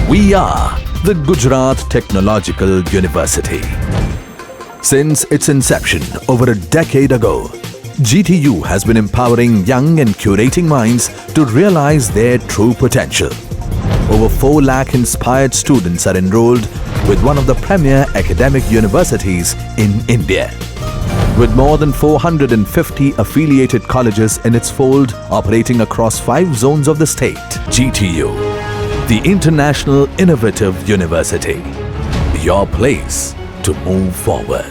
We are the Gujarat Technological University. Since its inception over a decade ago, GTU has been empowering young and curating minds to realize their true potential. Over 4 lakh inspired students are enrolled with one of the premier academic universities in India. With more than 450 affiliated colleges in its fold operating across 5 zones of the state, GTU, the International Innovative University, your place to move forward.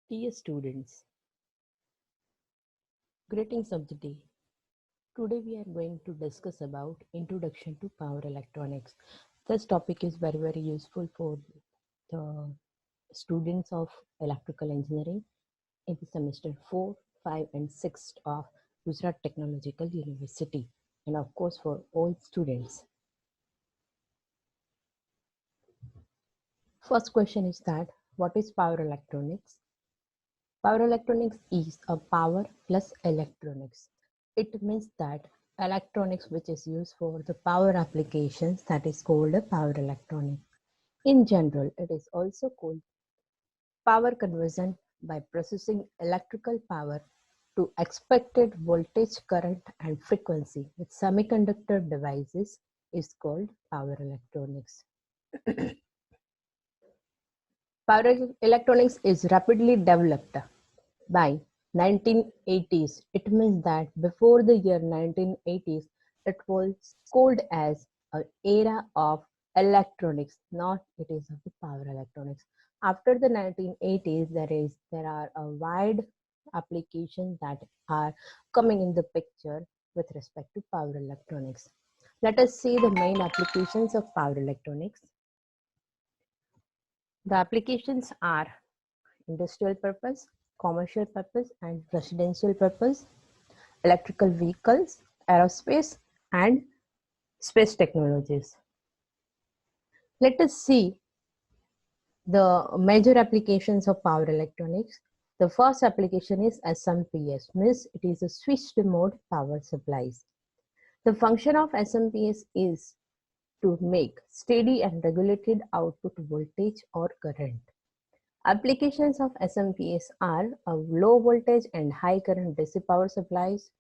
Dear students, greetings of the day. Today we are going to discuss about Introduction to Power Electronics. This topic is very useful for the students of electrical engineering in the semester 4, 5 and 6 of Gujarat Technological University, and of course for all students. First question is that what is power electronics? Power electronics is a power plus electronics. It means that electronics which is used for the power applications, that is called a power electronic. In general, it is also called power conversion by processing electrical power to expected voltage, current and frequency with semiconductor devices is called power electronics. Power electronics is rapidly developed by 1980s. It means that before the year 1980s, it was called as an era of electronics, not it is of the power electronics. After the 1980s, there are a wide applications that are coming in the picture with respect to power electronics. Let us see the main applications of power electronics. The applications are industrial purpose, commercial purpose and residential purpose, electrical vehicles, aerospace and space technologies. Let us see the major applications of power electronics. The first application is SMPS, means it is a switched mode power supplies. The function of SMPS is to make steady and regulated output voltage or current. Applications of SMPS are low voltage and high current DC power supplies,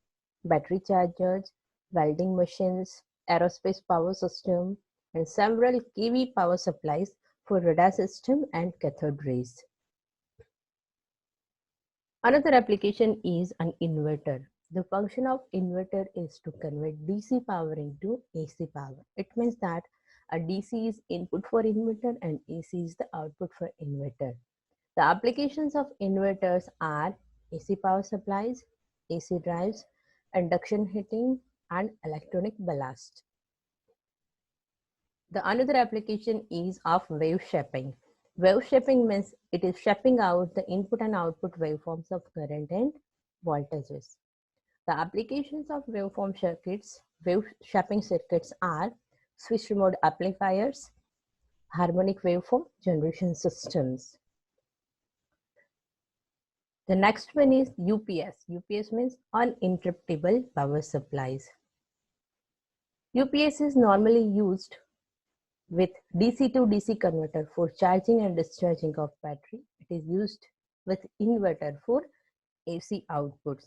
battery chargers, welding machines, aerospace power system, and several kV power supplies for radar system and cathode rays. Another application is an inverter. The function of inverter is to convert DC power into AC power. It means that a DC is input for inverter and AC is the output for inverter. The applications of inverters are AC power supplies, AC drives, induction heating, and electronic ballast. The another application is of wave shaping. Wave shaping means it is shaping out the input and output waveforms of current and voltages. The applications of waveform circuits, wave shaping circuits are switched mode amplifiers, harmonic waveform generation systems. The next one is UPS. UPS means uninterruptible power supplies. UPS is normally used with DC to DC converter for charging and discharging of battery. It is used with inverter for AC outputs.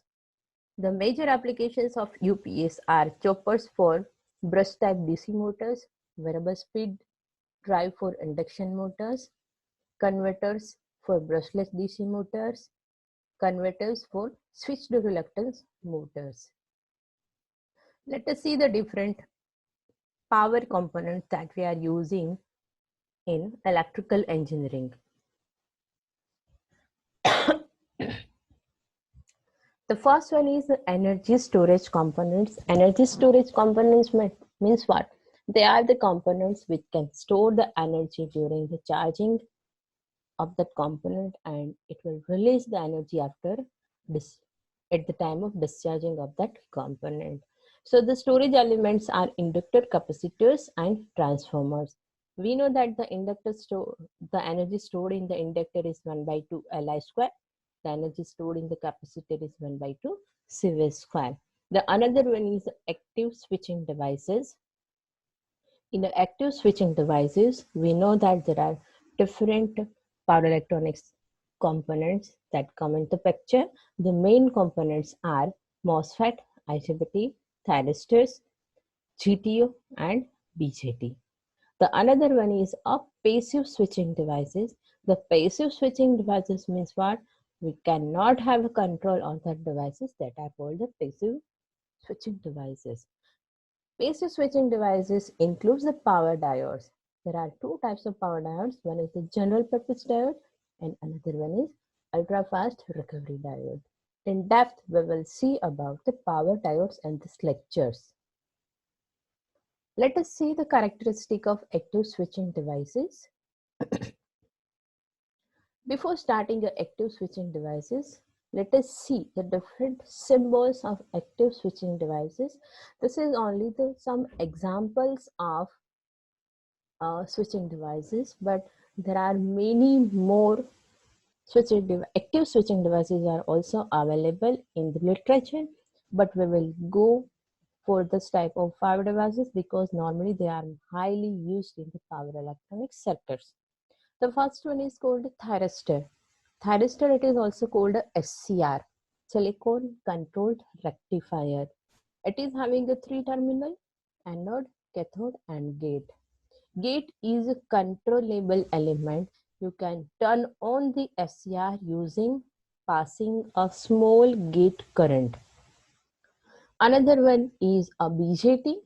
The major applications of UPS are choppers for brush type DC motors, variable speed drive for induction motors, converters for brushless DC motors, converters for switched reluctance motors. Let us see the different power components that we are using in electrical engineering. The first one is the energy storage components. Energy storage components means what? They are the components which can store the energy during the charging of that component, and it will release the energy after at the time of discharging of that component. So the storage elements are inductor, capacitors, and transformers. We know that the the energy stored in the inductor is 1 by 2 Li square. The energy stored in the capacitor is 1 by 2 CV square. The another one is active switching devices. In the active switching devices, we know that there are different power electronics components that come into picture. The main components are MOSFET, IGBT, thyristors, GTO, and BJT. The another one is a passive switching devices. The passive switching devices means what? We cannot have a control on the devices, that are called the passive switching devices. Passive switching devices includes the power diodes. There are two types of power diodes. One is the general purpose diode and another one is ultra fast recovery diode. In depth, we will see about the power diodes in these lectures. Let us see the characteristic of active switching devices. Before starting the active switching devices, let us see the different symbols of active switching devices. This is only some examples of switching devices, but there are many more active switching devices are also available in the literature, but we will go for this type of power devices because normally they are highly used in the power electronics sectors. The first one is called thyristor. Thyristor, it is also called a SCR, silicon controlled rectifier. It is having a 3-terminal anode, cathode, and gate. Gate is a controllable element. You can turn on the SCR using passing a small gate current. Another one is a BJT,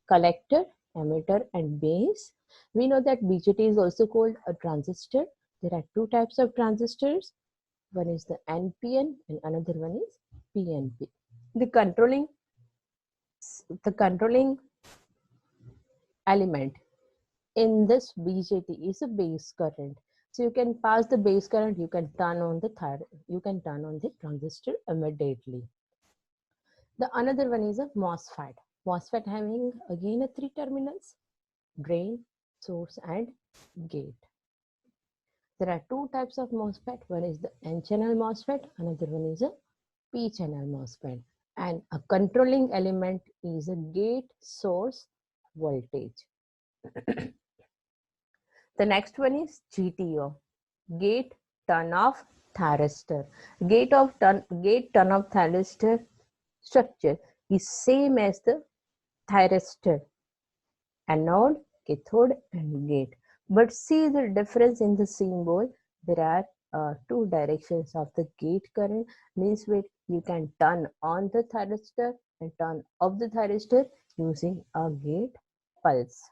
collector, emitter, and base. We know that BJT is also called a transistor. There are two types of transistors. One is the NPN and another one is PNP. The controlling element in this BJT is a base current. So you can pass the base current, you can turn on the transistor immediately. The another one is a MOSFET. MOSFET having again a 3 terminals, drain, source, and gate. There are two types of MOSFET. One is the N-channel MOSFET, another one is a P-channel MOSFET. And a controlling element is a gate source voltage. The next one is GTO, gate turn off thyristor. Gate turn off thyristor structure is same as the thyristor, anode, cathode, and gate. But see the difference in the symbol. There are two directions of the gate current. Means you can turn on the thyristor and turn off the thyristor using a gate pulse.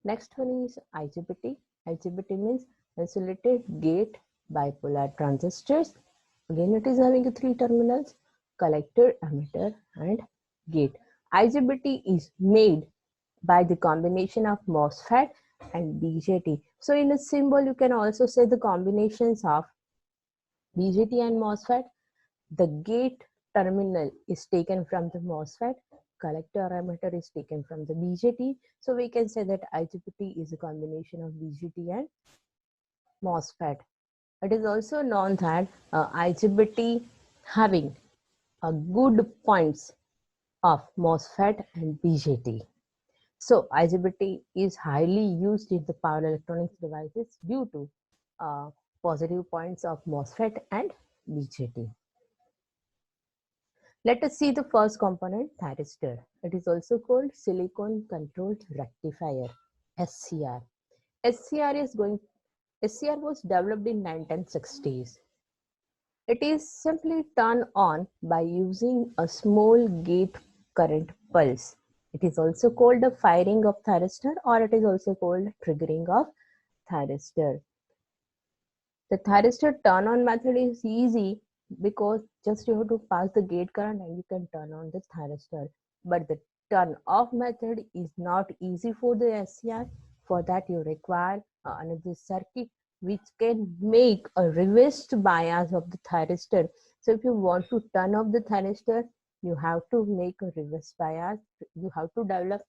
Next one is IGBT. IGBT means insulated gate bipolar transistors. Again, it is having 3 terminals, collector, emitter, and gate. IGBT is made by the combination of MOSFET and BJT. So in a symbol, you can also say the combinations of BJT and MOSFET. The gate terminal is taken from the MOSFET, collector emitter is taken from the BJT. So we can say that IGBT is a combination of BJT and MOSFET. It is also known that IGBT having a good points of MOSFET and BJT. So IGBT is highly used in the power electronics devices due to positive points of MOSFET and BJT. Let us see the first component, thyristor. It is also called silicon controlled rectifier, SCR. SCR was developed in 1960s. It is simply turned on by using a small gate current pulse. It is also called a firing of thyristor, or it is also called triggering of thyristor. The thyristor turn on method is easy because just you have to pass the gate current and you can turn on the thyristor. But the turn off method is not easy for the SCR. For that you require another circuit which can make a reversed bias of the thyristor. So if you want to turn off the thyristor, you have to make a reverse bias. You have to develop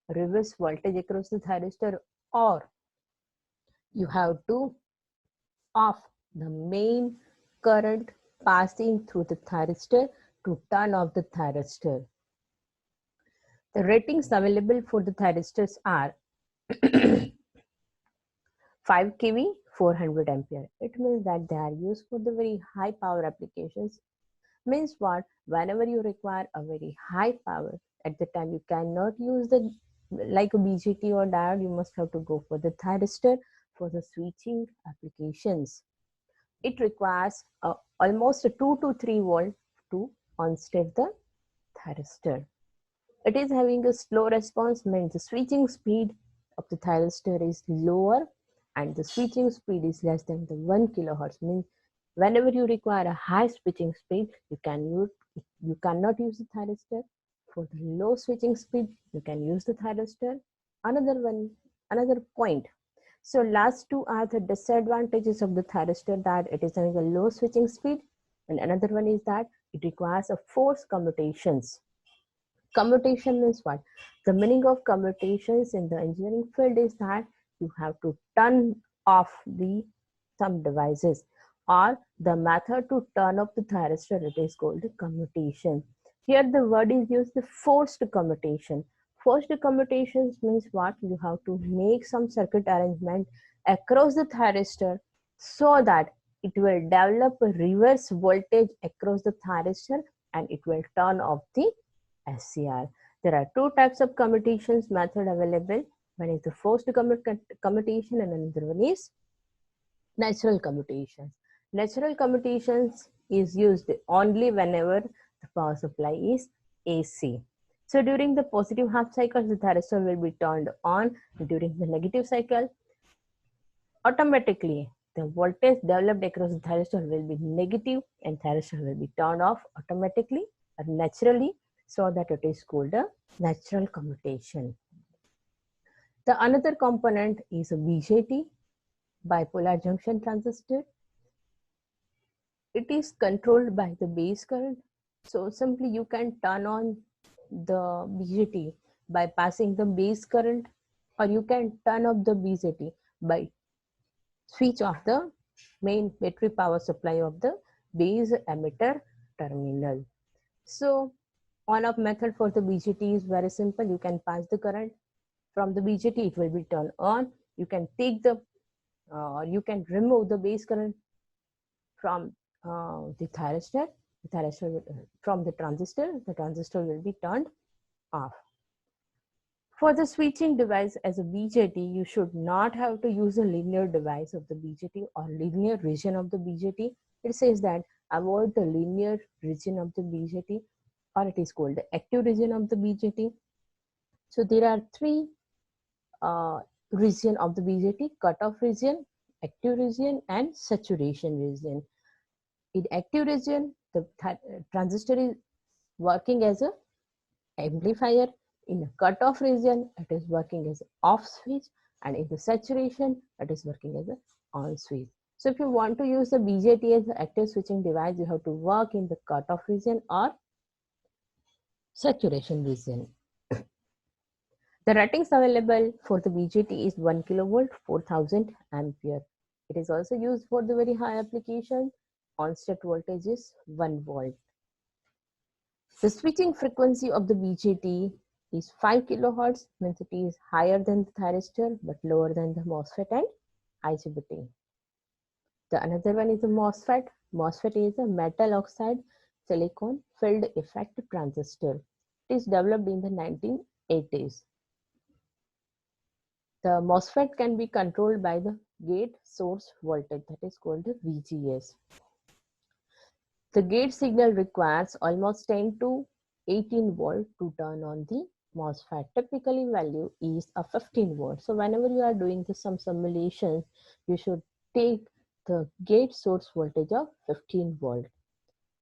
reverse voltage across the thyristor, or you have to off the main current passing through the thyristor to turn off the thyristor. The ratings available for the thyristors are 5 kV, 400 ampere. It means that they are used for the very high power applications. Means what? Whenever you require a very high power, at the time you cannot use the like a BJT or diode, you must have to go for the thyristor for the switching applications. It requires almost a 2 to 3 volt to on-state the thyristor. It is having a slow response, means the switching speed of the thyristor is lower and the switching speed is less than the 1 kilohertz. Means whenever you require a high switching speed, you cannot use the thyristor. For the low switching speed, you can use the thyristor. Another point. So last two are the disadvantages of the thyristor, that it is having a low switching speed, and another one is that it requires a force commutations. Commutation means what? The meaning of commutations in the engineering field is that you have to turn off some devices, or the method to turn off the thyristor, it is called the commutation. Here the word is used, the forced commutation. Forced commutations means what? You have to make some circuit arrangement across the thyristor so that it will develop a reverse voltage across the thyristor and it will turn off the SCR. There are two types of commutations method available. One is the forced commutation and another one is natural commutations. Natural commutations is used only whenever the power supply is AC. So during the positive half cycle, the thyristor will be turned on. During the negative cycle, automatically the voltage developed across the thyristor will be negative and thyristor will be turned off automatically or naturally, so that it is called a natural commutation. The another component is a BJT, bipolar junction transistor. It is controlled by the base current. So simply you can turn on the BJT by passing the base current, or you can turn off the BJT by switch off the main battery power supply of the base emitter terminal. So on-off method for the BJT is very simple. You can pass the current from the BJT, it will be turned on. You can take you can remove the base current from the thyristor. From the transistor will be turned off. For the switching device as a BJT, you should not have to use a linear device of the BJT or linear region of the BJT. It says that avoid the linear region of the BJT, or it is called the active region of the BJT. So there are three region of the BJT: cutoff region, active region, and saturation region. In active region, the transistor is working as a amplifier. In a cutoff region, it is working as an off switch, and in the saturation, it is working as an on switch. So if you want to use the BJT as an active switching device, you have to work in the cutoff region or saturation region. The ratings available for the BJT is 1 kilovolt, 4000 ampere. It is also used for the very high application. On-state voltage is 1 volt. The switching frequency of the BJT is 5 kilohertz, means it is higher than the thyristor but lower than the MOSFET and IGBT. The another one is the MOSFET. MOSFET is a metal oxide silicon field effect transistor. It is developed in the 1980s. The MOSFET can be controlled by the gate source voltage, that is called the VGS. The gate signal requires almost 10 to 18 volt to turn on the MOSFET. Typically value is a 15 volt. So whenever you are doing some simulations, you should take the gate source voltage of 15 volt.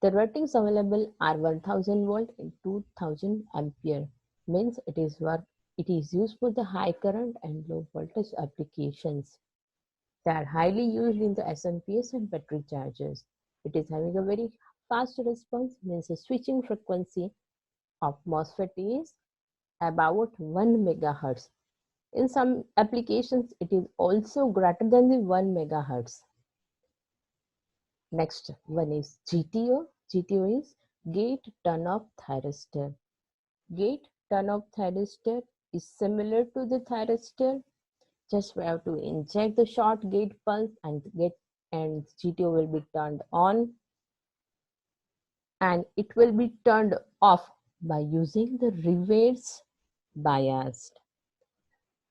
The ratings available are 1000 volt and 2000 ampere. Means it is used for the high current and low voltage applications. They are highly used in the SMPS and battery chargers. It is having a very Fast response means the switching frequency of MOSFET is about 1 megahertz. In some applications, it is also greater than the 1 megahertz. Next one is GTO. GTO is gate turn-off thyristor. Gate turn-off thyristor is similar to the thyristor. Just we have to inject the short gate pulse and GTO will be turned on, and it will be turned off by using the reverse bias.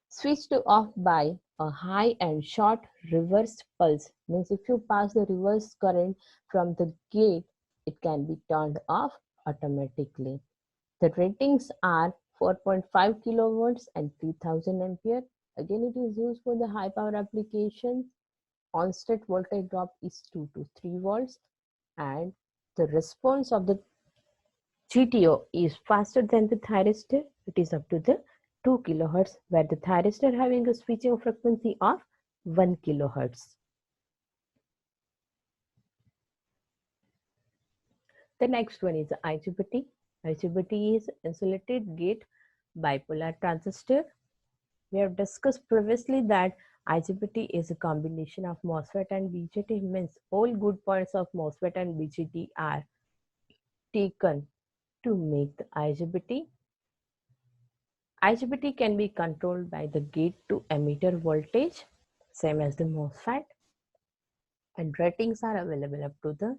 Switch to off by a high and short reverse pulse. Means if you pass the reverse current from the gate, it can be turned off automatically. The ratings are 4.5 kilovolts and 3000 ampere. Again, it is used for the high power applications. On-state voltage drop is 2 to 3 volts, and the response of the GTO is faster than the thyristor. It is up to the 2 kilohertz, where the thyristor having a switching frequency of 1 kilohertz. The next one is IGBT. IGBT is insulated gate bipolar transistor. We have discussed previously that IGBT is a combination of MOSFET and BJT. Means all good points of MOSFET and BJT are taken to make the IGBT. IGBT can be controlled by the gate to emitter voltage, same as the MOSFET, and ratings are available up to the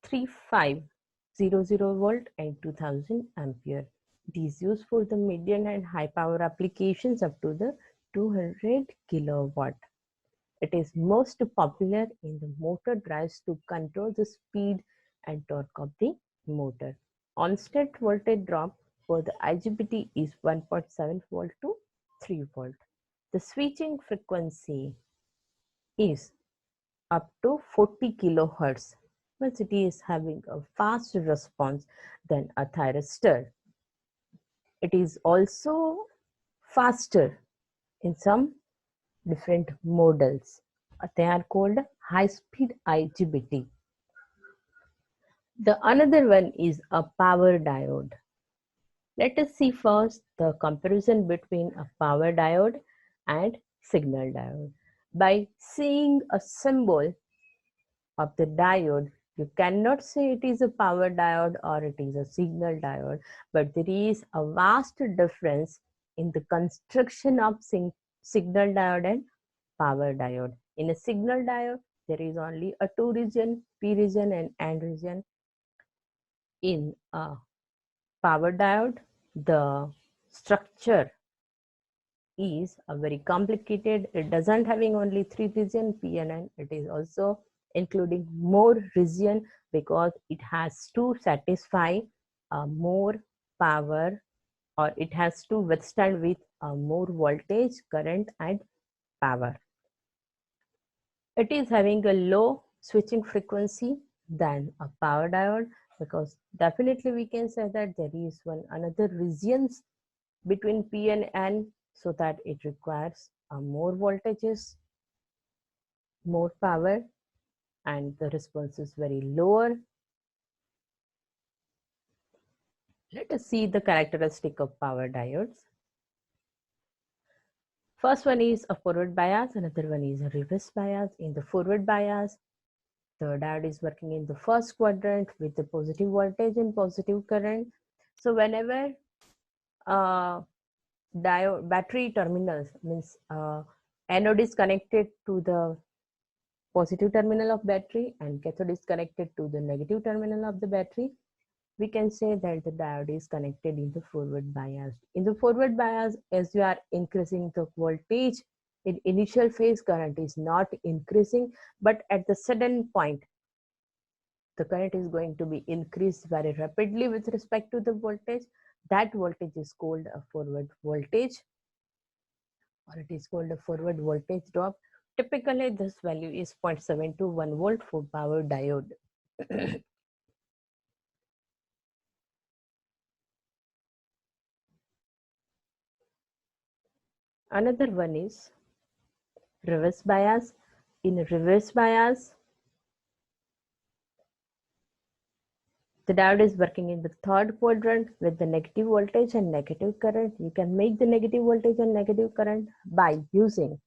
3500 volt and 2000 ampere. It is used for the medium and high power applications up to the 200 kilowatt. It is most popular in the motor drives to control the speed and torque of the motor. On-state voltage drop for the IGBT is 1.7 volt to 3 volt. The switching frequency is up to 40 kilohertz. Means it is having a fast response than a thyristor. It is also faster in some different models. They are called high-speed IGBT. The another one is a power diode. Let us see first the comparison between a power diode and signal diode. By seeing a symbol of the diode, you cannot say it is a power diode or it is a signal diode, but there is a vast difference in the construction of signal diode and power diode. In a signal diode, there is only a two region, P region and AND region. In a power diode, the structure is a very complicated. It doesn't having only three region, P and N. It is also including more region because it has to satisfy more power, or it has to withstand with more voltage, current and power. It is having a low switching frequency than a power diode, because definitely we can say that there is one another regions between P and N, so that it requires more voltages, more power, and the response is very lower. Let us see the characteristic of power diodes. First one is a forward bias, another one is a reverse bias. In the forward bias, the diode is working in the first quadrant with the positive voltage and positive current. So whenever diode battery terminals, means anode is connected to the positive terminal of battery and cathode is connected to the negative terminal of the battery, we can say that the diode is connected in the forward bias. In the forward bias, as you are increasing the voltage, in initial phase current is not increasing, but at the sudden point, the current is going to be increased very rapidly with respect to the voltage. That voltage is called a forward voltage, or it is called a forward voltage drop. Typically, this value is 0.7 to 1 volt for power diode. Another one is reverse bias. In reverse bias, The diode is working in the third quadrant with the negative voltage and negative current. You can make the negative voltage and negative current by using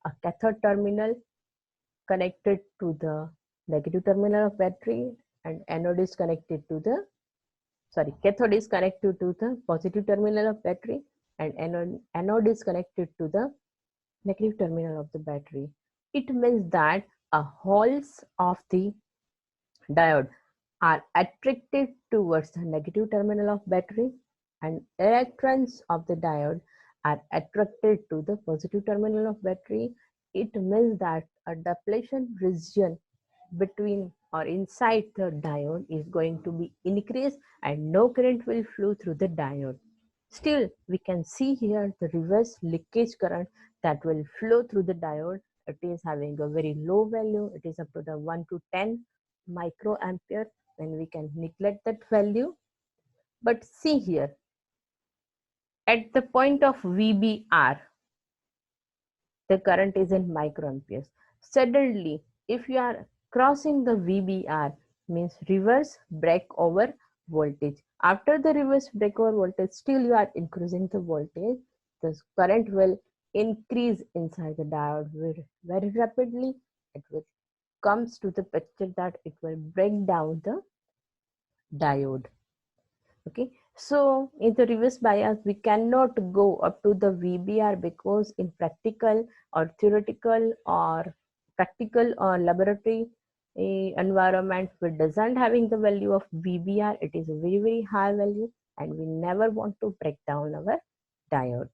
a cathode terminal connected to the negative terminal of battery, and anode is connected to the cathode is connected to the positive terminal of battery, and anode is connected to the negative terminal of the battery. It means that holes of the diode are attracted towards the negative terminal of battery, and electrons of the diode are attracted to the positive terminal of battery. It means that a depletion region between or inside the diode is going to be increased and no current will flow through the diode. Still, we can see here the reverse leakage current that will flow through the diode. It is having a very low value. It is up to the 1 to 10 microampere, when we can neglect that value. But see here, at the point of VBR, the current is in microamperes. Suddenly, if you are crossing the VBR, means reverse breakover voltage. After the reverse breakover voltage, still you are increasing the voltage. The current will increase inside the diode very rapidly. It will comes to the picture that it will break down the diode. Okay, so in the reverse bias we cannot go up to the VBR, because in practical or theoretical or laboratory environment, we doesn't having the value of VBR. It is a very high value, and we never want to break down our diode.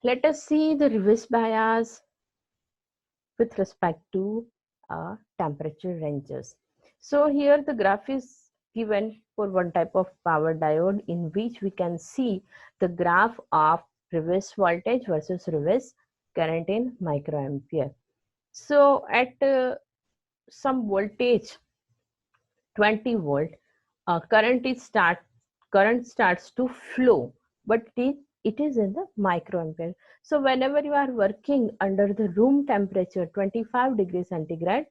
Let us see the reverse bias with respect to temperature ranges. So here the graph is given for one type of power diode, in which we can see the graph of reverse voltage versus reverse current in microampere. So at some voltage 20 volt, current starts to flow, but it is in the microampere. So whenever you are working under the room temperature 25 degrees centigrade,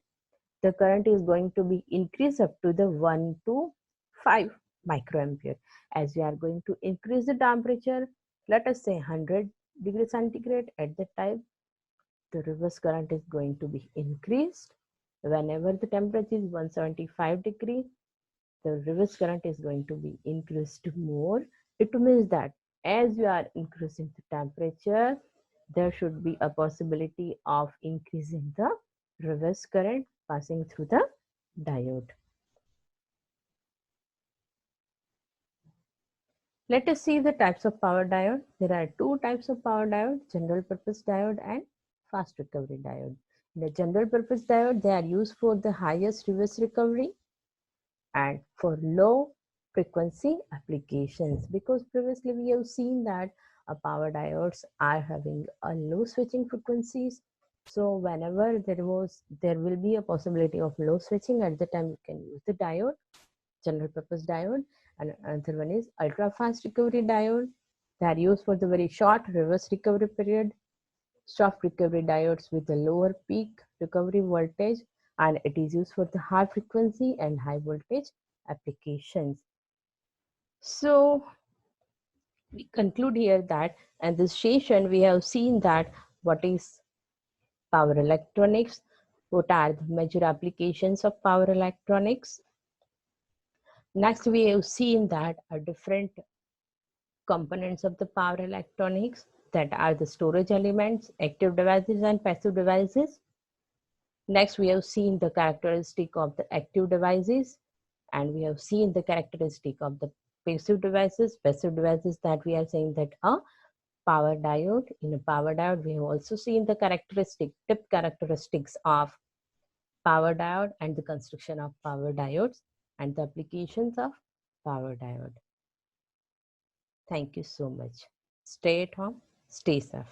the current is going to be increased up to the 1 to 5 microampere. As we are going to increase the temperature, let us say 100 degrees centigrade, at the time the reverse current is going to be increased. Whenever the temperature is 175 degree, the reverse current is going to be increased more. It means that as you are increasing the temperature, there should be a possibility of increasing the reverse current passing through the diode. Let us see the types of power diode. There are two types of power diode: general purpose diode and fast recovery diode. In the general purpose diode, they are used for the highest reverse recovery and for low frequency applications, because previously we have seen that power diodes are having a low switching frequencies. So whenever there will be a possibility of low switching, at the time you can use the diode, general purpose diode. And another one is ultra fast recovery diode. They are used for the very short reverse recovery period. Soft recovery diodes with a lower peak recovery voltage, and it is used for the high frequency and high voltage applications. So we conclude here that in this session we have seen that what is power electronics, what are the major applications of power electronics. Next, we have seen that different components of the power electronics, that are the storage elements, active devices and passive devices. Next, we have seen the characteristic of the active devices, and we have seen the characteristic of the passive devices. Passive devices that we are saying that a power diode. In a power diode, we have also seen the tip characteristics of power diode and the construction of power diodes and the applications of power diode. Thank you so much. Stay at home, stay safe.